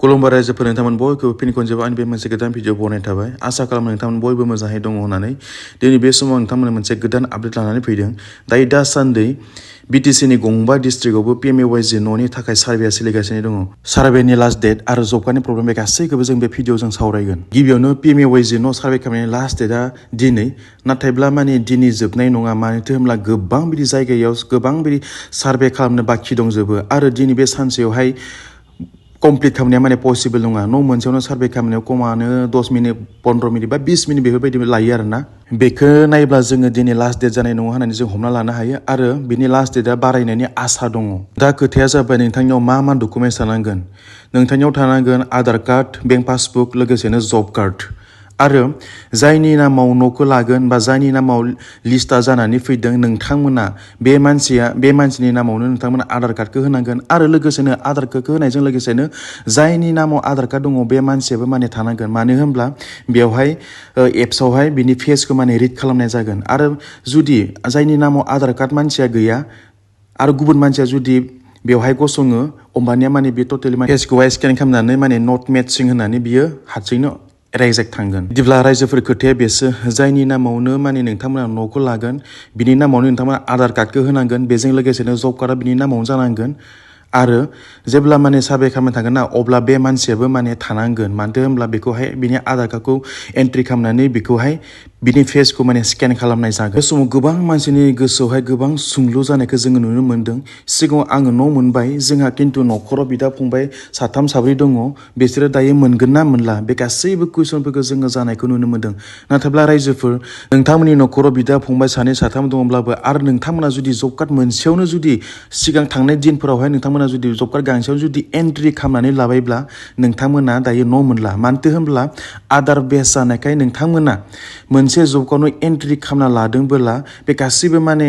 खुलुमबाय रायजोफोर नोंथांमोन बयखौबो फिन खनसेबाव आंनि बे मोनसे गोदान भिडिअ बनायनाय थाबाय आसा खालामो नोंथांमोन बयबो मोजाङै दङ होननानै दिनै बे समाव नोंथांमोन मोनसे गोदान आपडेट लानानै फैदों दायो दासान्दि बिटिसिनि गंबा डिस्ट्रिक्टआवबो पिएमएवाइजि न'नि थाखाय सार्भेया सोलिगासिनो दङ सार्भेनि लास्ट डेट आरो जब कार्डनि प्रब्लेम बे गासैखौबो जों बे भिडिअजों सावरायगोन गिबियावनो पिएमएवाइजि न' सार्भे खालामनायनि लास्ट डेटआ दिनै नाथायब्ला माने दिनै जोबनाय नङा मानोथो होनब्ला गोबां बिदि जायगायाव गोबां बिदि सार्भे खालामनो बाखि दंजोबो आरो दिनै बे सानसेयावहाय कमप्लिट खालामनाया माने पसिबल नङा न' मोनसेयावनो सार्भे खालामनायाव खमानो 10 मिनिट 15 मिनिट बा 20 मिनिट बेफोरबायदि लायो आरोना बेखौ नायब्ला जोङो दिनै लास्ट डेट जानाय नङा होननानै जों हमना लानो हायो आरो बिनि लास्ट डेटआ बारायनायनि आसा दङ दा खोथाया जाबाय नोंथांनियाव मा डकुमेन्ट्स थानांगोन नोंथांनियाव थानांगोन आधार कार्ड बेंक पासबुक लोगोसेनो जब कार्ड आरो जायनि नामाव न'खौ लागोन बा जायनि नामाव लिस्टआ जानानै फैदों नोंथांमोना बे मानसिनि नामावनो नोंथांमोना आधार कार्डखौ होनांगोन आरो लोगोसेनो आधार कार्डखौ होनायजों लोगोसेनो जायनि नामाव आधार कार्ड दङ बे मानसियाबो माने थानांगोन मानो होनब्ला बेवहाय एप्सआवहाय बिनि फेसखौ माने रिड खालामनाय जागोन आरो जुदि जायनि नामाव आधार कार्ड मानसिया गैया आरो गुबुन मानसिया जुदि बेवहाय गसङो होमबानिया माने बे टटेलि फेसखौहाय स्केन खालामनानै माने नट मेटसिं होननानै बियो हारसिंनो रेजेक्ट थांगोन बिदिब्ला रायजोफोर खोथाया बेसो जायनि नामावनो माने नोंथांमोना न'खौ लागोन बिनि नामावनो नोंथांमोना आधार कार्डखौ होनांगोन बेजों लोगोसेनो जब कार्डआ बिनि नामावनो जानांगोन आरो जेब्ला माने सार्भे खालामनो थांगोन ना अब्ला बे मानसियाबो माने थानांगोन मानो होनब्ला बेखौहाय बिनि आधार कार्डखौ एन्ट्रि खालामनानै बेखौहाय बिनि फेसखौ माने स्केन खालामनाय जागोन बे समाव गोबां मानसिनि गोसोआवहाय गोबां सोंलु जानायखौ जोङो नुनो मोन्दों सिगाङाव आङो न' मोनबाय जोंहा खिन्थु न'खराव बिदा फंबाय साथाम साब्रै दङ बिसोरो दायो मोनगोन ना मोनला बे गासैबो कुइसनफोरखौ जोङो जानायखौ नुनो मोन्दों नाथायब्ला रायजोफोर नोंथांमोननि न'खराव बिदा फंबाय सानै साथाम दङब्लाबो आरो नोंथांमोना जुदि जब कार्ड मोनसेयावनो जुदि सिगां थांनाय दिनफोरावहाय नोंथांमोना जुदि जब कार्ड गांसेयाव जुदि एन्ट्रि खालामनानै लाबायब्ला नोंथांमोना दायो न' मोनला मानोथो होनब्ला आधार बेस जानायखाय नोंथांमोना मोनसे जब कार्डआव एन्ट्रि खालामना लादोंबोला बे गासैबो माने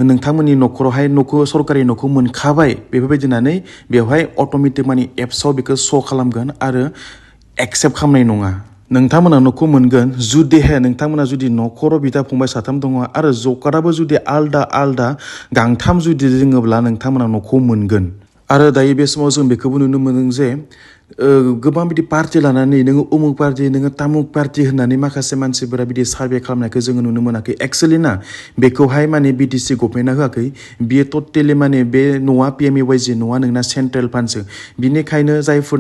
नोंथांमोननि न'खरावहाय न'खौ सरकारि न'खौ मोनखाबाय बेफोरबायदि होननानै बेवहाय अट'मेटिक माने एप्सआव बेखौ श' खालामगोन आरो एक्सेप्ट खालामनाय नङा नोंथांमोना न'खौ मोनगोन जुदिहाय नोंथांमोना जुदि न'खराव बिदा फंबाय साथाम दङ आरो जब कार्डआबो जुदि आलदा गांथाम जुदि दोङोब्ला नोंथांमोना न'खौ मोनगोन आरो दायो बे समाव जों बेखौबो नुनो मोनदों जे गोबां बिदि पार्टि लानानै नोङो उमुक पार्टि नोङो तामुक पार्टि होननानै माखासे मानसिफोरा बिदि सार्भे खालामनायखौ जोङो नुनो मोनाखै एक्सुवेलि ना बेखौहाय माने बिटिसि गभर्नमेन्टआ होआखै बियो टटेलि माने बे न'आ पिएमएवाइजि न'आ नोंना सेन्ट्रेल फान्डसो बिनिखायनो जायफोर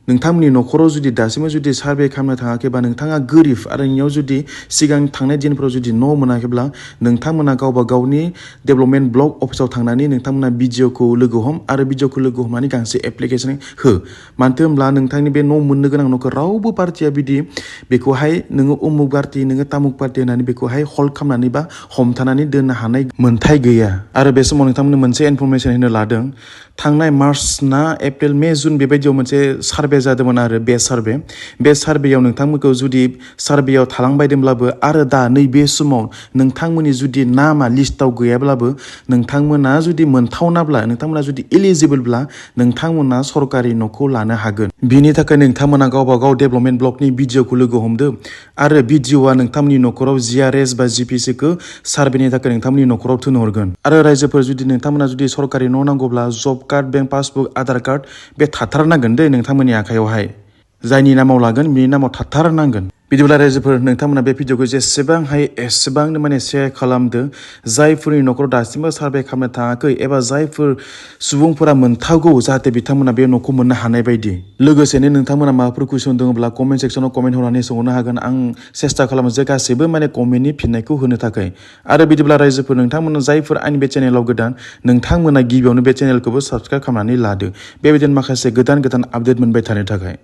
नोंथांमोननि न'खराव जुदि दासिमबो जुदि सार्भे खालामनो थाङाखैबा नोंथाङा गोरिब आरो नोंनियाव जुदि सिगां थांनाय दिनफोराव जुदि न' मोनाखैब्ला नोंथांमोना गावबा गावनि डेभेलपमेन्ट ब्लक अफिसाव थांनानै नोंथांमोना बिडिअखौ लोगो हम आरो बिडिअखौ लोगो हमनानै गांसे एप्लिकेसन हो मानोथो होनब्ला नोंथांनि बे न' मोननो गोनां न'खौ रावबो पार्टिया बिदि बेखौहाय नोङो उमुक पार्टि नोङो तामुक पार्टि होननानै बेखौहाय हल्ड खालामनानै बा हमथानानै दोननो हानाय मोन्थाय गैया आरो बे समाव नोंथांमोननो मोनसे इनफरमेसन होनो लादों थांनाय मार्च ना एप्रिल मे जुन बेबायदियाव मोनसे सार्भे जादोंमोन आरो बे सार्भेयाव नोंथांमोनखौ जुदि सार्भेयाव थालांबायदोंब्लाबो आरो दा नैबे समाव नोंथांमोननि जुदि नामा लिस्टआव गैयाब्लाबो नोंथांमोना जुदि मोनथावनाब्ला नोंथांमोना जुदि एलिजिबोलब्ला नोंथांमोना सरकारि न'खौ लानो हागोन बिनि थाखाय नोंथांमोना गावबा गाव डेभेलपमेन्ट ब्लकनि बिडिअखौ लोगो हमदो आरो बिडिअआ नोंथांमोननि न'खराव जिआरएस बा जिपिसिखौ सार्भेनि थाखाय नोंथांमोननि न'खराव थिनहरगोन आरो रायजोफोर जुदि नोंथांमोना जुदि सरकारि न' नांगौब्ला job card bank passbook Aadhaar card बे थाथारनांगोन दे नोंथांमोननि आखायावहाय जायनि नामाव लागोन बिनि नामाव थाथारनांगोन बिदिब्ला रायजोफोर नोंथांमोना बे भिडिअखौ जेसेबां हायो एसेबांनो माने शेयार खालामदो जायफोरनि न'खराव दासिमबो सार्भे खालामनो थाङाखै एबा जायफोर सुबुंफोरा मोनथावगौ जाहाथे बिथांमोना बे न'खौ मोननो हानाय बायदि लोगोसेनो नोंथांमोना माबाफोर कुइसन दङब्ला कमेन्ट सेक्सनाव कमेन्ट हरनानै सोंहरनो हागोन आं सेस्था खालामो जे गासैबो माने कमेन्टनि फिननायखौ होनो थाखाय आरो बिदिब्ला रायजोफोर नोंथांमोना जायफोर आंनि बे चेनेलाव गोदान नोंथांमोना गिबियावनो बे चेनेलखौबो साबसक्राइब खालामनानै लादो बेबायदिनो माखासे गोदान आपडेट मोनबाय थानो थाखाय